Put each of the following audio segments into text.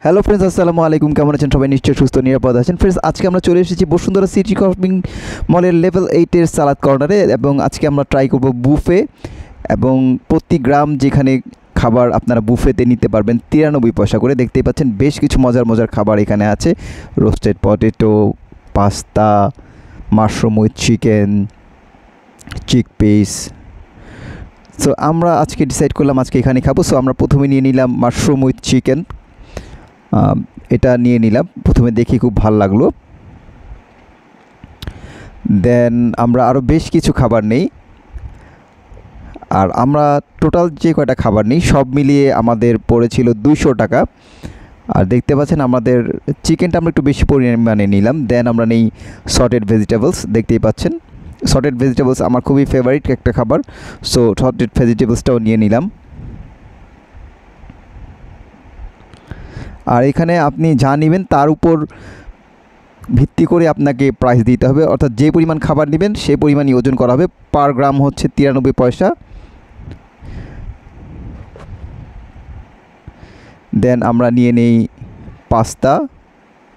Hello friends, আসসালামু আলাইকুম। কেমন আছেন সবাই? নিশ্চয়ই সুস্থ নিরাপদ আছেন। ফ্রেন্ডস, আজকে আমরা চলে এসেছি বসুন্ধরা সিটি শপিং মলের লেভেল 8-এর সালাদ কর্নারে, এবং আজকে আমরা ট্রাই করব বুফে, এবং প্রতি গ্রাম যেখানে খাবার আপনারা বুফেতে নিতে পারবেন 93 পয়সা করে। দেখতেই পাচ্ছেন বেশ কিছু মজার মজার খাবার এখানে আছে। Roasted potato, pasta, mushroom with chicken, chickpeas. So আমরা আজকে ডিসাইড করলাম আজকে এখানে খাবো। সো আমরা প্রথমে নিয়ে নিলাম মাশরুম উইথ চিকেন। এটা নিয়ে নিলাম, প্রথমে দেখি খুব ভালো লাগলো। দেন আমরা আরও বেশ কিছু খাবার নেই, আর আমরা টোটাল যে কয়টা খাবার নিই সব মিলিয়ে আমাদের পড়েছিল 200 টাকা। আর দেখতে পাচ্ছেন আমাদের চিকেনটা আমরা একটু বেশি পরিমাণে নিলাম। দেন আমরা নেই সটেড ভেজিটেবলস। দেখতেই পাচ্ছেন সটেড ভেজিটেবলস আমার খুবই ফেভারিট একটা খাবার। সো সটেড ভেজিটেবলসটাও নিয়ে নিলাম। আর এখানে আপনি যা নেবেন তার উপর ভিত্তি করে আপনাকে প্রাইস দিতে হবে, অর্থাৎ যে পরিমাণ খাবার নেবেন সেই পরিমাণই ওজন করা হবে। পার গ্রাম হচ্ছে 93 পয়সা। দেন আমরা নিয়ে নেই পাস্তা,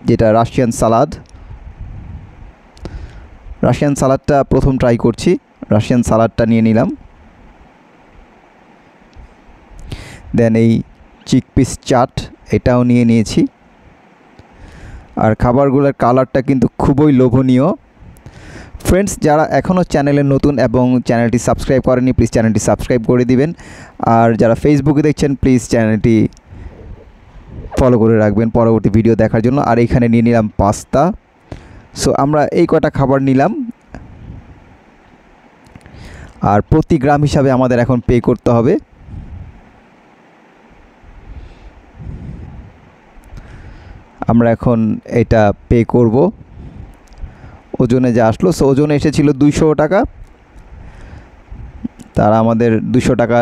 যেটা রাশিয়ান সালাদ। রাশিয়ান সালাদটা প্রথম ট্রাই করছি, রাশিয়ান সালাদটা নিয়ে নিলাম। দেন এই চিকপিস চাট, এটাও নিয়ে নিয়েছি। আর খাবারগুলোর কালারটা কিন্তু খুবই লোভনীয়। ফ্রেন্ডস, যারা এখনও চ্যানেলে নতুন এবং চ্যানেলটি সাবস্ক্রাইব করেনি, প্লিজ চ্যানেলটি সাবস্ক্রাইব করে দিবেন। আর যারা ফেসবুকে দেখছেন, প্লিজ চ্যানেলটি ফলো করে রাখবেন পরবর্তী ভিডিও দেখার জন্য। আর এইখানে নিয়ে নিলাম পাস্তা। সো আমরা এই কটা খাবার নিলাম। আর প্রতি গ্রাম হিসাবে আমাদের এখন পে করতে হবে। আমরা এখন এটা পে করব। ওজনে যা আসলো, সো ওজনে এসেছিল 200 টাকা। তারা আমাদের 200 টাকা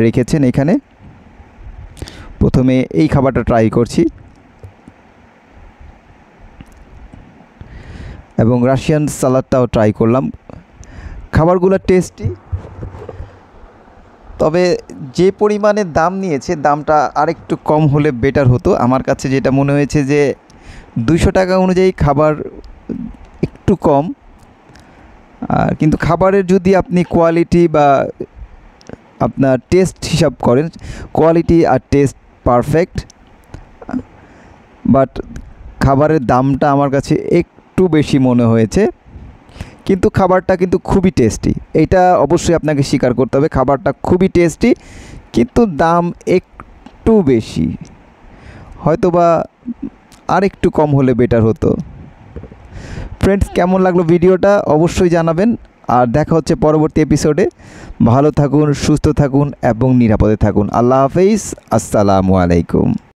রেখেছেন এখানে। প্রথমে এই খাবারটা ট্রাই করছি, এবং রাশিয়ান সালাদটাও ট্রাই করলাম। খাবারগুলো টেস্টি, তবে যে পরিমাণে দাম নিয়েছে দামটা আরেকটু কম হলে বেটার হতো। আমার কাছে যেটা মনে হয়েছে যে 200 টাকা অনুযায়ী খাবার একটু কম। কিন্তু খাবারের যদি আপনি কোয়ালিটি বা আপনার টেস্ট হিসাব করেন, কোয়ালিটি আর টেস্ট পারফেক্ট, বাট খাবারের দামটা আমার কাছে একটু বেশি মনে হয়েছে। কিন্তু খাবারটা কিন্তু খুবই টেস্টি, এটা অবশ্যই আপনাকে স্বীকার করতে হবে। খাবারটা খুবই টেস্টি, কিন্তু দাম একটু বেশি। হয়তোবা আর একটু কম হলে বেটার হতো। ফ্রেন্ডস, কেমন লাগলো ভিডিওটা অবশ্যই জানাবেন। আর দেখা হচ্ছে পরবর্তী এপিসোডে। ভালো থাকুন, সুস্থ থাকুন এবং নিরাপদে থাকুন। আল্লাহ হাফেজ, আসসালামু আলাইকুম।